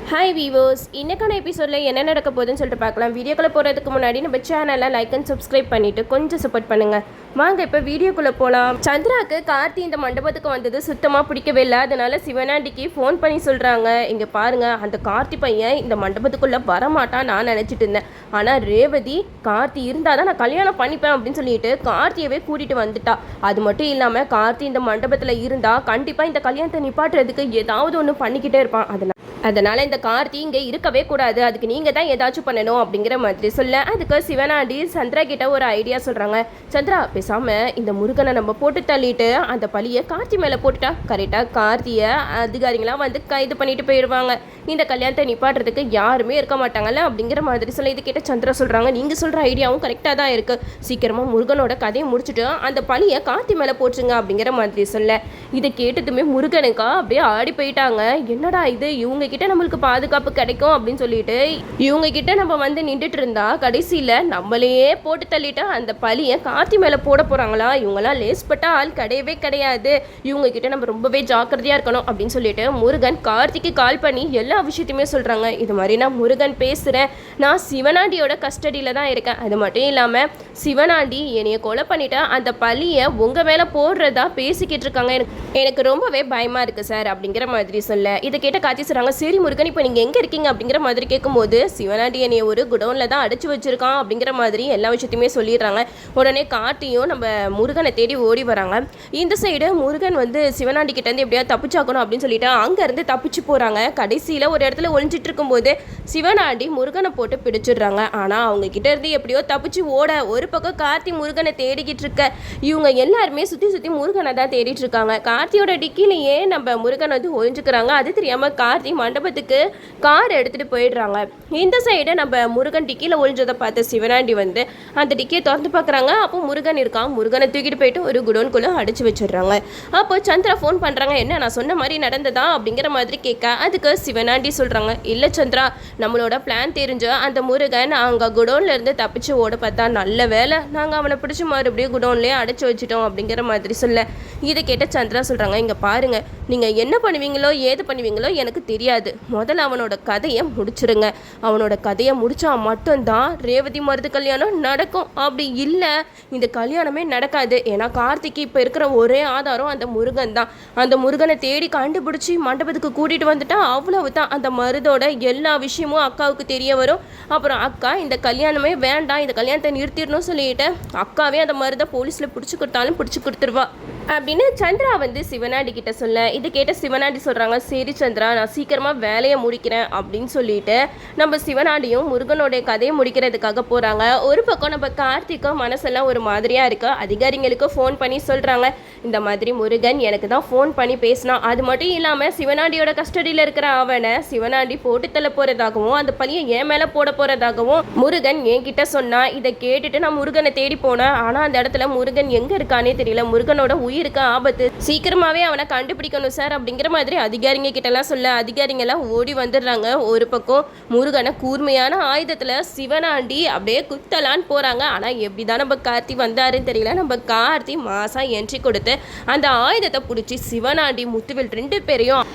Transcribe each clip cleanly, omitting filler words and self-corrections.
Hi viewers, இன்னைக்கான எபிசோடில் என்ன நடக்க போகுதுன்னு சொல்லிட்டு பார்க்கலாம். வீடியோக்குள்ளே போகிறதுக்கு முன்னாடி நம்ம சேனலை லைக் அண்ட் சப்ஸ்கிரைப் பண்ணிவிட்டு கொஞ்சம் சப்போர்ட் பண்ணுங்கள். வாங்க இப்போ வீடியோக்குள்ளே போகலாம். சந்திராவுக்கு கார்த்தி இந்த மண்டபத்துக்கு வந்தது சுத்தமாக பிடிக்கவே இல்லை. அதனால சிவனாண்டிக்கு ஃபோன் பண்ணி சொல்கிறாங்க, இங்கே பாருங்கள், அந்த கார்த்தி பையன் இந்த மண்டபத்துக்குள்ளே வரமாட்டான் நான் நினச்சிட்டு இருந்தேன். ஆனால் ரேவதி கார்த்தி இருந்தால் தான் நான் கல்யாணம் பண்ணிப்பேன் அப்படின்னு சொல்லிட்டு கார்த்தியவே கூட்டிகிட்டு வந்துட்டா. அது மட்டும் இல்லாமல் கார்த்தி இந்த மண்டபத்தில் இருந்தால் கண்டிப்பாக இந்த கல்யாணத்தை நிப்பாட்டுறதுக்கு ஏதாவது ஒன்று பண்ணிக்கிட்டே இருப்பான். அதனால் இந்த கார்த்தி இங்கே இருக்கவே கூடாது, அதுக்கு நீங்கள் தான் ஏதாச்சும் பண்ணணும் அப்படிங்கிற மாதிரி சொல்ல, அதுக்கு சிவனாண்டி சந்திரா கிட்ட ஒரு ஐடியா சொல்கிறாங்க. சந்திரா, பேசாமல் இந்த முருகனை நம்ம போட்டு தள்ளிட்டு அந்த பழியை கார்த்தி மேலே போட்டுட்டா கரெக்டாக கார்த்தியை அதிகாரிங்களாம் வந்து கைது பண்ணிட்டு போயிடுவாங்க. இந்த கல்யாணத்தை நிப்பாட்டுறதுக்கு யாருமே இருக்க மாட்டாங்கல்ல அப்படிங்கிற மாதிரி சொல்ல, இது கேட்ட சந்திரா சொல்கிறாங்க, நீங்கள் சொல்கிற ஐடியாவும் கரெக்டாக தான் இருக்குது. சீக்கிரமாக முருகனோட கதையை முடிச்சுட்டு அந்த பழியை கார்த்தி மேலே போச்சுங்க அப்படிங்கிற மாதிரி சொல்ல, இதை கேட்டதுமே முருகனுக்கா அப்படியே ஆடி போயிட்டாங்க. என்னடா இது, இவங்க கிட்ட நம்மளுக்கு பாதுகாப்பு கிடைக்கும் அப்படின்னு சொல்லிட்டு இவங்க கிட்ட நம்ம வந்து நின்றுட்டு இருந்தா கடைசியில் நம்மளையே போட்டு தள்ளிட்டு அந்த பழியை கார்த்தி மேலே போட போகிறாங்களா? இவங்கெல்லாம் லேஸ்பட்ட ஆள் கிடையவே கிடையாது, இவங்க கிட்ட நம்ம ரொம்பவே ஜாக்கிரதையாக இருக்கணும் அப்படின்னு சொல்லிட்டு முருகன் கார்த்திக்கு கால் பண்ணி எல்லா விஷயத்தையுமே சொல்கிறாங்க. இது மாதிரி நான் முருகன் பேசுகிறேன், நான் சிவனாண்டியோட கஸ்டடியில் தான் இருக்கேன். அது மட்டும் இல்லாமல் சிவனாண்டி என்னைய கொலை பண்ணிவிட்டு அந்த பழியை உங்கள் மேலே போடுறதா பேசிக்கிட்டு இருக்காங்க. எனக்கு ரொம்பவே பயமாக இருக்குது சார் அப்படிங்கிற மாதிரி சொல்ல, இதை கேட்ட கார்த்தி சொல்கிறாங்க, சரி முருகன், இப்போ நீங்கள் எங்கே இருக்கீங்க அப்படிங்கிற மாதிரி கேட்கும்போது சிவனாண்டி என்னைய ஒரு குடோனில் தான் அடைச்சி வச்சிருக்கான் அப்படிங்கிற மாதிரி எல்லா விஷயத்தையுமே சொல்லிடுறாங்க. உடனே கார்த்தியும் நம்ம முருகனை தேடி ஓடி வராங்க. இந்த சைடு முருகன் வந்து சிவனாண்டி கிட்டேருந்து எப்படியாவது தப்பிச்சாக்கணும் அப்படின்னு சொல்லிட்டு அங்கேருந்து தப்பிச்சு போகிறாங்க. கடைசியில் ஒரு இடத்துல ஒழிஞ்சிட்டு இருக்கும்போது சிவனாண்டி முருகனை போட்டு பிடிச்சிடுறாங்க. ஆனால் அவங்க கிட்ட இருந்து எப்படியோ தப்பிச்சு ஓட ஒரு பக்கம் கார்த்தி முருகனை தேடிக்கிட்டு இருக்க, இவங்க எல்லாருமே சுற்றி சுற்றி முருகனை தான் தேடிட்டு இருக்காங்க. கார்த்தியோட டிக்கிலேயே நம்ம முருகன் வந்து ஒழிஞ்சுக்கிறாங்க. அது தெரியாமல் கார்த்தி மண்டபத்துக்கு கார் எடுத்துகிட்டு போயிடுறாங்க. இந்த சைடு நம்ம முருகன் டிக்கியில் ஒழிஞ்சதை பார்த்த சிவனாண்டி வந்து அந்த டிக்கியை திறந்து பார்க்குறாங்க. அப்போ முருகன் இருக்கான். முருகனை தூக்கிட்டு போயிட்டு ஒரு குடோன்குள்ளே அடிச்சு வச்சிடுறாங்க. அப்போ சந்திரா ஃபோன் பண்ணுறாங்க, என்ன நான் சொன்ன மாதிரி நடந்ததா அப்படிங்கிற மாதிரி கேட்க, அதுக்கு சிவனாண்டி சொல்கிறாங்க, இல்லை சந்திரா, நம்மளோட பிளான் தெரிஞ்ச அந்த முருகன் அங்கே குடோன்ல இருந்து தப்பிச்சு ஓட பார்த்தா நல்ல வேலை நாங்கள் அவனை பிடிச்சி மறுபடியும் குடோன்லேயே அடைச்சி வச்சிட்டோம் அப்படிங்கிற மாதிரி சொல்ல, இதை கேட்ட சந்திரா சொல்கிறாங்க, இங்கே பாருங்க, நீங்கள் என்ன பண்ணுவீங்களோ ஏது பண்ணுவீங்களோ எனக்கு தெரியாது, முதல்ல அவனோட கதையை முடிச்சிருங்க. அவனோட கதையை முடிச்சா மட்டும்தான் ரேவதி மருது கல்யாணம் நடக்கும். அப்படி இல்லை இந்த கல்யாணமே நடக்காது. ஏன்னா கார்த்திக்கு இப்போ இருக்கிற ஒரே ஆதாரம் அந்த முருகன் தான். அந்த முருகனை தேடி கண்டுபிடிச்சி மண்டபத்துக்கு கூட்டிகிட்டு வந்துட்டா அவ்வளவு தான், அந்த மருதோட எல்லா விஷயமும் அக்காவுக்கு தெரிய வரும். அப்புறம் அக்கா இந்த கல்யாணமே வேண்டாம், இந்த கல்யாணத்தை நிறுத்திடணும்னு சொல்லிட்டு அக்காவே அந்த மருதை போலீஸில் பிடிச்சி கொடுத்தாலும் பிடிச்சி கொடுத்துருவா அப்படின்னு சந்திரா வந்து சிவனாண்டி கிட்ட சொல்ல, இதை கேட்ட சிவனாண்டி சொல்கிறாங்க, சரி சந்திரா, நான் சீக்கிரமாக வேலையை முடிக்கிறேன் அப்படின்னு சொல்லிட்டு நம்ம சிவனாண்டியும் முருகனுடைய கதையை முடிக்கிறதுக்காக போகிறாங்க. ஒரு பக்கம் நம்ம கார்த்திக்கும் மனசெல்லாம் ஒரு மாதிரியாக இருக்கு. அதிகாரிங்களுக்கு ஃபோன் பண்ணி சொல்கிறாங்க, இந்த மாதிரி முருகன் எனக்கு தான் ஃபோன் பண்ணி பேசினான். அது மட்டும் இல்லாமல் சிவனாண்டியோட கஸ்டடியில் இருக்கிற அவனை சிவனாண்டி போட்டு தள்ள போகிறதாகவும் அந்த பழியை என் மேலே போட போகிறதாகவும் முருகன் என்கிட்ட சொன்னான். இதை கேட்டுட்டு நான் முருகனை தேடி போனேன். ஆனால் அந்த இடத்துல முருகன் எங்கே இருக்கானே தெரியல. முருகனோட உயிருக்கு ஆபத்து, சீக்கிரமாகவே அவனை கண்டுபிடிக்கணும் சார் அப்படிங்கிற மாதிரி அதிகாரிங்க கிட்டலாம் சொல்ல, அதிகாரிங்கெல்லாம் ஓடி வந்துடுறாங்க. ஒரு பக்கம் முருகனை கூர்மையான ஆயுதத்தில் சிவனாண்டி அப்படியே குத்தலான்னு போகிறாங்க. ஆனால் எப்படி தான் நம்ம கார்த்தி வந்தாருன்னு தெரியல. நம்ம கார்த்தி மாதம் என்ட்ரி கொடுத்து அந்த ஆயுதத்தை பிடிச்சி சிவனாண்டி முத்துவில் 2 பேரையும்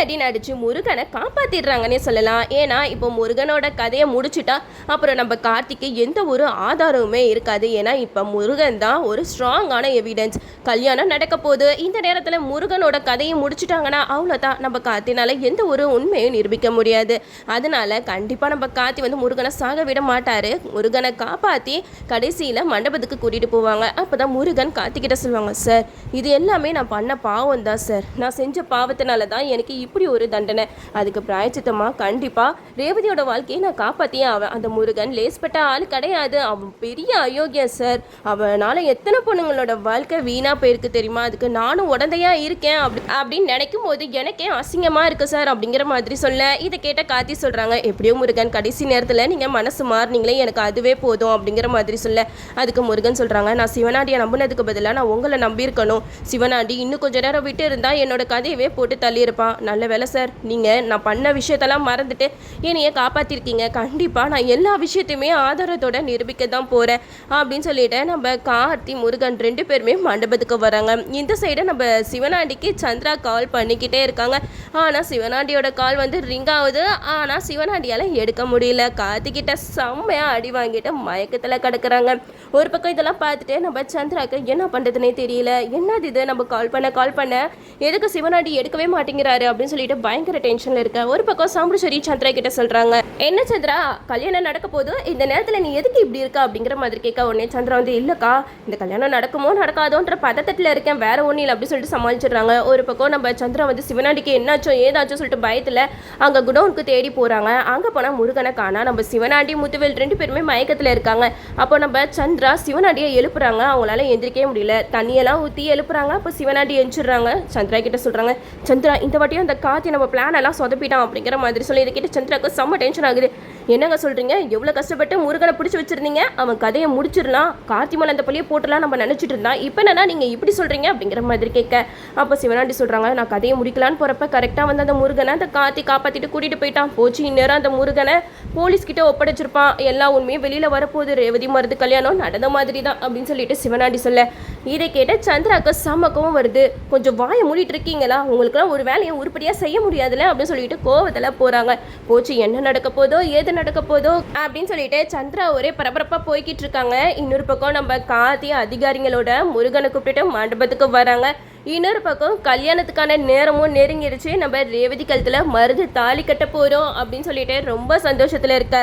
அடி நடிச்சு முருகனை காப்பாற்றிடுறாங்கன்னே சொல்லலாம். ஏன்னா இப்போ முருகனோட கதையை முடிச்சுட்டா அப்புறம் நம்ம கார்த்திக்கு எந்த ஒரு ஆதாரமுமே இருக்காது. ஏன்னா இப்போ முருகன் தான் ஒரு ஸ்ட்ராங்கான எவிடன்ஸ். கல்யாணம் நடக்க போது இந்த நேரத்தில் முருகனோட கதையை முடிச்சுட்டாங்கன்னா அவ்வளோதான், நம்ம கார்த்தினால எந்த ஒரு உண்மையும் நிரூபிக்க முடியாது. அதனால கண்டிப்பாக நம்ம கார்த்தி வந்து முருகனை சாக விட மாட்டார். முருகனை காப்பாற்றி கடைசியில் மண்டபத்துக்கு கூட்டிகிட்டு போவாங்க. அப்போ தான் முருகன் கார்த்திகிட்ட சொல்லுவாங்க, சார் இது எல்லாமே நான் பண்ண பாவம் தான் சார், நான் செஞ்ச பாவத்தினால தான் எனக்கு இப்படி ஒரு தண்டனை. அதுக்கு பிராயச்சித்தமாக கண்டிப்பாக ரேவதியோட வாழ்க்கையை நான் காப்பாற்றியே ஆவேன். அந்த முருகன் லேஸ்பட்ட ஆள் கிடையாது, அவன் பெரிய அயோக்கியம் சார். அவனால் எத்தனை பொண்ணுங்களோட வாழ்க்கை வீணாக போயிருக்கு தெரியுமா, அதுக்கு நானும் உடந்தையா இருக்கேன் அப்படின்னு நினைக்கும் போது எனக்கே அசிங்கமாக இருக்குது சார் அப்படிங்கிற மாதிரி சொல்ல, இதை கேட்ட கார்த்தி சொல்கிறாங்க, எப்படியோ முருகன் கடைசி நேரத்தில் நீங்கள் மனசு மாறினீங்களே, எனக்கு அதுவே போதும் அப்படிங்கிற மாதிரி சொல்ல, அதுக்கு முருகன் சொல்கிறாங்க, நான் சிவனாண்டியை நம்பினதுக்கு பதிலாக நான் உங்களை நம்பியிருக்கணும். சிவனாண்டி இன்னும் கொஞ்சம் நேரம் விட்டு இருந்தால் என்னோட கதையவே போட்டு தள்ளியிருப்பான். நல்ல வேலை சார், நீங்கள் நான் பண்ண விஷயத்தெல்லாம் மறந்துட்டு என்னைய காப்பாற்றிருக்கீங்க. கண்டிப்பாக நான் எல்லா விஷயத்தையுமே ஆதாரத்தோட நிரூபிக்க தான் போகிறேன் அப்படின்னு சொல்லிட்டு நம்ம கார்த்தி முருகன் 2 பேருமே மண்டபத்துக்கு வராங்க. இந்த சைடு நம்ம சிவனாண்டிக்கு சந்திரா கால் பண்ணிக்கிட்டே இருக்காங்க. ஆனால் சிவனாண்டியோட கால் வந்து ரிங் ஆகுது. ஆனால் சிவனாண்டியால் எடுக்க முடியல. கார்த்திக்கிட்ட செம்மையாக அடி வாங்கிட்டு மயக்கத்தில் கிடக்குறாங்க. ஒரு பக்கம் இதெல்லாம் பார்த்துட்டு நம்ம சந்திராவுக்கு என்ன பண்ணுறதுனே தெரியல. என்னது இது, நம்ம கால் பண்ண எதுக்கு சிவனாண்டி எடுக்கவே மாட்டேங்கிறாரு அப்படின்னு சொல்லிட்டு பயங்கர டென்ஷனில் இருக்க. ஒரு பக்கம் சாம்புஸ்வரி சந்திரா கிட்ட சொல்கிறாங்க, என்ன சந்திரா கல்யாணம் நடக்க போது இந்த நேரத்தில் நீ எதுக்கு இப்படி இருக்கா அப்படிங்கிற மாதிரி கேட்க. உடனே சந்திரா வந்து இல்லைக்கா இந்த கல்யாணம் நடக்குமோ நடக்காதோன்ற பதட்டத்தில் இருக்கேன், வேற ஒன்றும் இல்லை அப்படின்னு சொல்லிட்டு சமாளிச்சிடுறாங்க. ஒரு பக்கம் நம்ம சந்திரா வந்து சிவனாண்டிக்கு என்னாச்சோ ஏதாச்சும் சொல்லிட்டு பயத்தில் அங்கே குடோனுக்கு தேடி போகிறாங்க. அங்கே போனால் முருகனை காணா. நம்ம சிவனாண்டி முத்துவேல் 2 பேருமே மயக்கத்தில் இருக்காங்க. அப்போ நம்ம சந்திரா சிவனாண்டியை எழுப்புறாங்க. அவங்களால எந்திரிக்கவே முடியல. தண்ணியெல்லாம் ஊற்றி எழுப்புறாங்க. அப்போ சிவனாண்டி எந்திரிடுறாங்க. சந்திரா கிட்ட சொல்கிறாங்க, சந்திரா இந்த வாட்டியும் அந்த காத்தி நம்ம பிளான் எல்லாம் சொதப்பிட்டான் அப்படிங்கிற மாதிரி சொல்லி இதை கிட்ட சந்திராவுக்கு செம்ம டென்ஷன் ஆகுது. என்னங்க சொல்கிறீங்க, எவ்வளோ கஷ்டப்பட்டு முருகனை பிடிச்சி வச்சுருந்தீங்க, அவன் கதையை முடிச்சிடலாம், கார்த்தி மேலே அந்த பள்ளியை போட்டலாம் நம்ம நினச்சிட்டு இருந்தா, இப்போ என்னன்னா நீங்கள் இப்படி சொல்கிறீங்க அப்படிங்கிற மாதிரி கேட்க. அப்போ சிவனாண்டி சொல்கிறாங்க, நான் கதையை முடிக்கலான்னு போகிறப்ப கரெக்டாக வந்து அந்த முருகனை அந்த கார்த்தி காப்பாற்றிட்டு கூட்டிகிட்டு போயிட்டான். போச்சு இந்நேரம் அந்த முருகனை போலீஸ்கிட்ட ஒப்படைச்சிருப்பான். எல்லா உண்மையும் வெளியில் வரப்போகுது, ரேவதி மருது கல்யாணம் நடந்த மாதிரி தான் அப்படின்னு சொல்லிட்டு சிவனாண்டி சொல்ல. இதை கேட்ட சந்திராவுக்கு சமக்கவும் வருது. கொஞ்சம் வாயை மூடிட்டு இருக்கீங்களா, உங்களுக்குலாம் ஒரு வேலையை உருப்படியாக செய்ய முடியாதுல்ல அப்படின்னு சொல்லிட்டு கோவத்தில் போகிறாங்க. போச்சு என்ன நடக்க போதோ ஏது நடக்க போதோ அப்படின்னு சொல்லிட்டு சந்திரா ஒரே பரபரப்பாக போய்கிட்டு இருக்காங்க. இன்னொரு பக்கம் நம்ம கார்த்தி அதிகாரிகளோட முருகனை கூப்பிட்டு மண்டபத்துக்கு வராங்க. இன்னொரு பக்கம் கல்யாணத்துக்கான நேரமும் நெருங்கிடுச்சு. நம்ம ரேவதி கழுத்தில் மருது தாலி கட்ட போகிறோம் அப்படின்னு சொல்லிட்டு ரொம்ப சந்தோஷத்தில் இருக்க.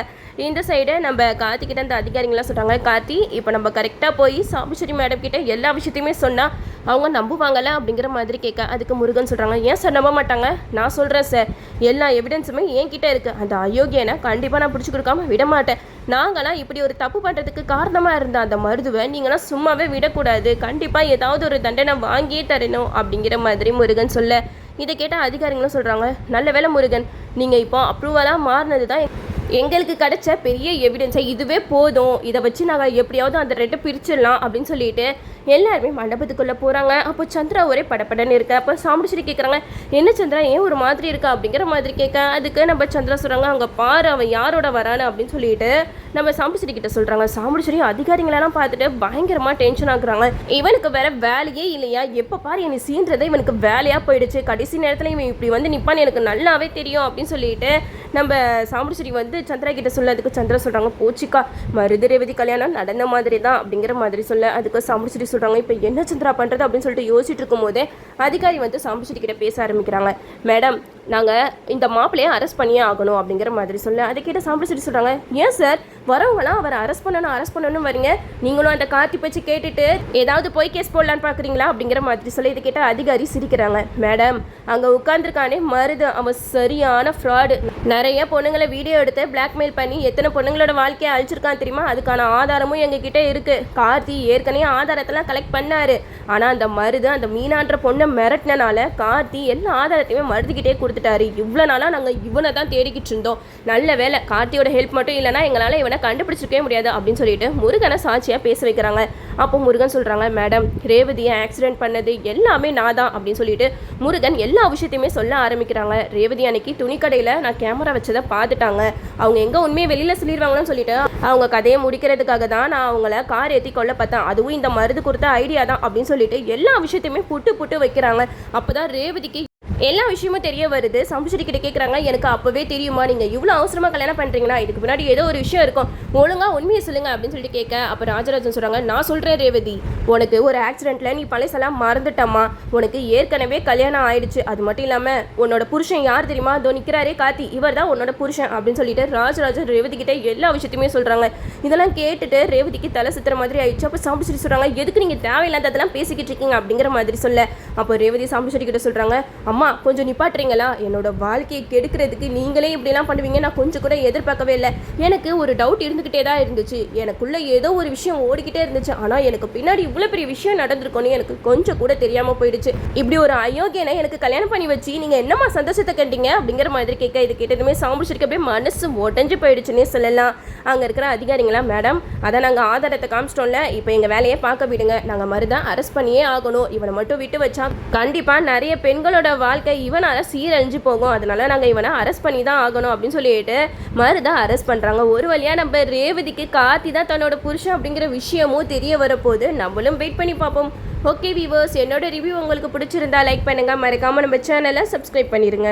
இந்த சைடு நம்ம கார்த்திக்கிட்ட அந்த அதிகாரிங்களாம் சொல்கிறாங்க, கார்த்தி இப்போ நம்ம கரெக்டாக போய் சாம்புஸ்வரி மேடம் கிட்ட எல்லா விஷயத்தையுமே சொன்னால் அவங்க நம்புவாங்கல்ல அப்படிங்கிற மாதிரி கேட்க. அதுக்கு முருகன் சொல்கிறாங்க, ஏன் சார் நம்ப மாட்டாங்க, நான் சொல்கிறேன் சார், எல்லா எவிடன்ஸுமே என்கிட்ட இருக்குது, அந்த அயோக்கியனை கண்டிப்பாக நான் பிடிச்சி கொடுக்காம விட மாட்டேன். நாங்களாம் இப்படி ஒரு தப்பு பண்ணுறதுக்கு காரணமாக இருந்த அந்த மருதுவை நீங்களாம் சும்மாவே விடக்கூடாது, கண்டிப்பாக ஏதாவது ஒரு தண்டனை வாங்கியே தரணும் அப்படிங்கிற மாதிரி முருகன் சொல்ல. இதை கேட்டால் அதிகாரிங்களும் சொல்கிறாங்க, நல்ல வேலை முருகன், நீங்கள் இப்போ அப்ரூவலாக மாறினது தான் எங்களுக்கு கிடைச்ச பெரிய எவிடன்ஸை, இதுவே போதும், இதை வச்சு நாங்கள் எப்படியாவது அந்த 2 பிரிச்சிடலாம் அப்படின்னு சொல்லிட்டு எல்லாருமே மண்டபத்துக்குள்ளே போகிறாங்க. அப்போ சந்திரா ஒரே படப்படன்னு இருக்கு. அப்போ சாம்புஸ்வரி கேட்குறாங்க, என்ன சந்திரா ஏன் ஒரு மாதிரி இருக்கா அப்படிங்கிற மாதிரி கேட்க. அதுக்கு நம்ம சந்திரா சொல்கிறாங்க, அங்கே பாரு அவன் யாரோட வரானு அப்படின்னு சொல்லிட்டு நம்ம சாம்புஸ்வரி கிட்ட சொல்கிறாங்க. சாம்புஸ்வரி அதிகாரிகளெல்லாம் பார்த்துட்டு பயங்கரமாக டென்ஷன் ஆகுறாங்க. இவனுக்கு வேற வேலையே இல்லையா, எப்போ பாரு என்னை சீன்றதை இவனுக்கு வேலையாக போயிடுச்சு, கடைசி நேரத்தில் இவன் இப்படி வந்து நிற்பான்னு எனக்கு நல்லாவே தெரியும் அப்படின்னு சொல்லிட்டு நம்ம சாம்புஸ்வரி வந்து சந்திரா கிட்ட சொல்ல. அதுக்கு சந்திரா சொல்கிறாங்க, போச்சிக்கா மருது ரேவதி கல்யாணம் நடந்த மாதிரி தான் அப்படிங்கிற மாதிரி சொல்ல. அதுக்கு சாம்புஸ்வரி சொல்கிறாங்க, இப்போ என்ன சந்திரா பண்ணுறது அப்படின்னு சொல்லிட்டு யோசிச்சுட்டு இருக்கும் போதே அதிகாரி வந்து சாம்புஸ்வரி கிட்ட பேச ஆரம்பிக்கிறாங்க. மேடம் நாங்கள் இந்த மாப்பிள்ளையை அரெஸ்ட் பண்ணியே ஆகணும் அப்படிங்கிற மாதிரி சொல்ல. அதை கேட்ட சாம்புஸ்வரி சொல்கிறாங்க, ஏன் சார் வரவங்களாம் அவரை அரெஸ்ட் பண்ணணும் வரீங்க, நீங்களும் அந்த கார்த்தி பேச்சு கேட்டுட்டு ஏதாவது போய் கேஸ் போடலான்னு பார்க்குறீங்களா அப்படிங்கிற மாதிரி சொல்ல. இதை கேட்டால் அதிகாரி சிரிக்கிறாங்க. மேடம் அங்கே உட்காந்துருக்கானே மருது, அவன் சரியான ஃப்ராடு, நிறைய பொண்ணுங்களை வீடியோ எடுத்து பிளாக்மெயில் பண்ணி எத்தனை பொண்ணுங்களோட வாழ்க்கையை அழிச்சிருக்கான் தெரியுமா, அதுக்கான ஆதாரமும் எங்ககிட்ட இருக்குது. கார்த்தி ஏற்கனவே ஆதாரத்தெல்லாம் கலெக்ட் பண்ணாரு, ஆனால் அந்த மருது அந்த மீனான்ற பொண்ணை மிரட்டினால கார்த்தி எல்லா ஆதாரத்தையுமே மருதுகிட்டே கொடுத்துட்டாரு. இவ்வளோ நாளாக நாங்கள் இவனை தான் தேடிக்கிட்டு இருந்தோம், நல்ல வேலை கார்த்தியோட ஹெல்ப் மட்டும் இல்லைனா எங்களால் இவனை கண்டுபிடிச்சிருக்கவே முடியாது அப்படின்னு சொல்லிட்டு முருகனை சாட்சியாக பேச வைக்கிறாங்க. அப்போ முருகன் சொல்கிறாங்க, மேடம் ரேவதியை ஆக்சிடென்ட் பண்ணது எல்லாமே நான் தான் அப்படின்னு சொல்லிட்டு முருகன் எல்லா விஷயத்தையுமே சொல்ல ஆரம்பிக்கிறாங்க. ரேவதி அன்னைக்கு துணிக்கடையில் நான் கேமரா வச்சதை பார்த்துட்டாங்க, அவங்க எங்கே உண்மையை வெளியில் சொல்லிடுவாங்கன்னு சொல்லிட்டு அவங்க கதையை முடிக்கிறதுக்காக தான் நான் அவங்கள கார் ஏற்றி கொல்ல பார்த்தேன், அதுவும் இந்த மருந்து கொடுத்த ஐடியா தான் அப்படின்னு சொல்லிட்டு எல்லா விஷயத்தையுமே புட்டு வைக்கிறாங்க. அப்போ தான் ரேவதிக்கு எல்லா விஷயமும் தெரிய வருது. சாம்புஸ்வரி கிட்ட கேட்குறாங்க, எனக்கு அப்போவே தெரியுமா நீங்கள் இவ்வளோ அவசரமாக கல்யாணம் பண்ணுறீங்கன்னா இதுக்கு முன்னாடி ஏதோ ஒரு விஷயம் இருக்கும், ஒழுங்காக உண்மையை சொல்லுங்கள் அப்படின்னு சொல்லிட்டு கேட்க. அப்போ ராஜராஜன் சொல்கிறாங்க, நான் சொல்கிறேன் ரேவதி, உனக்கு ஒரு ஆக்சிடெண்ட்டில் நீ பழசெல்லாம் மறந்துட்டம்மா, உனக்கு ஏற்கனவே கல்யாணம் ஆயிடுச்சு, அது மட்டும் இல்லாமல் உன்னோட புருஷன் யார் தெரியுமா, அதோ நிற்கிறாரே கார்த்தி, இவர் தான் உன்னோட புருஷன் அப்படின்னு சொல்லிட்டு ராஜராஜன் ரேவதி கிட்ட எல்லா விஷயத்தையுமே சொல்கிறாங்க. இதெல்லாம் கேட்டுட்டு ரேவதிக்கு தலை சுத்துற மாதிரி ஆயிடுச்சு. அப்போ சாம்புஸ்வரி சொல்கிறாங்க, எதுக்கு நீங்கள் தேவையில்லாததெல்லாம் பேசிக்கிட்டு இருக்கீங்க அப்படிங்கிற மாதிரி சொல்ல. அப்போ ரேவதி சாம்புஸ்வரி கிட்ட சொல்கிறாங்க, அம்மா கொஞ்சம் நிப்பாட்டுறீங்களா, என்னோட வாழ்க்கையை கெடுக்கிறதுக்கு நீங்களே இப்படிலாம் பண்ணுவீங்க நான் கொஞ்சம் கூட எதிர்பார்க்கவே இல்லை. எனக்கு ஒரு டவுட் இருந்துக்கிட்டே தான் இருந்துச்சு, எனக்குள்ளே ஏதோ ஒரு விஷயம் ஓடிக்கிட்டே இருந்துச்சு, ஆனால் எனக்கு பின்னாடி இவ்வளோ பெரிய விஷயம் நடந்திருக்கோன்னு எனக்கு கொஞ்சம் கூட தெரியாமல் போயிடுச்சு. இப்படி ஒரு அயோக்கியனை எனக்கு கல்யாணம் பண்ணி வச்சு நீங்கள் என்னம்மா சந்தோஷத்தை கண்டீங்க அப்படிங்கிற மாதிரி கேட்க. இது கேட்டதுமே சாம்புஸ்வரிக்கு அப்படியே மனசு உடஞ்சு போயிடுச்சுன்னே சொல்லலாம். அங்கே இருக்கிற அதிகாரிங்களா, மேடம் அதை நாங்கள் ஆதாரத்தை காமிச்சிட்டோம்ல, இப்போ எங்கள் வேலையை பார்க்க விடுங்க, நாங்கள் மருதான் அரெஸ்ட் பண்ணியே ஆகணும், இவனை மட்டும் விட்டு வச்சா கண்டிப்பாக நிறைய பெண்களோட வாழ்க்கை இவனால சீரழிஞ்சு போகும், அதனால நாங்கள் இவனை அரெஸ்ட் பண்ணி தான் ஆகணும் அப்படின்னு சொல்லிட்டு மருதான் அரெஸ்ட் பண்ணுறாங்க. ஒரு வழியாக நம்ம ரேவதிக்கு கார்த்தி தான் தன்னோட புருஷன் அப்படிங்கிற விஷயமும் தெரிய வரப்போது. நம்மளும் வெயிட் பண்ணி பார்ப்போம். ஓகே வீவர்ஸ், என்னோட ரிவ்யூ உங்களுக்கு பிடிச்சிருந்தா லைக் பண்ணுங்கள், மறக்காமல் நம்ம சேனலை சப்ஸ்கிரைப் பண்ணிடுங்க.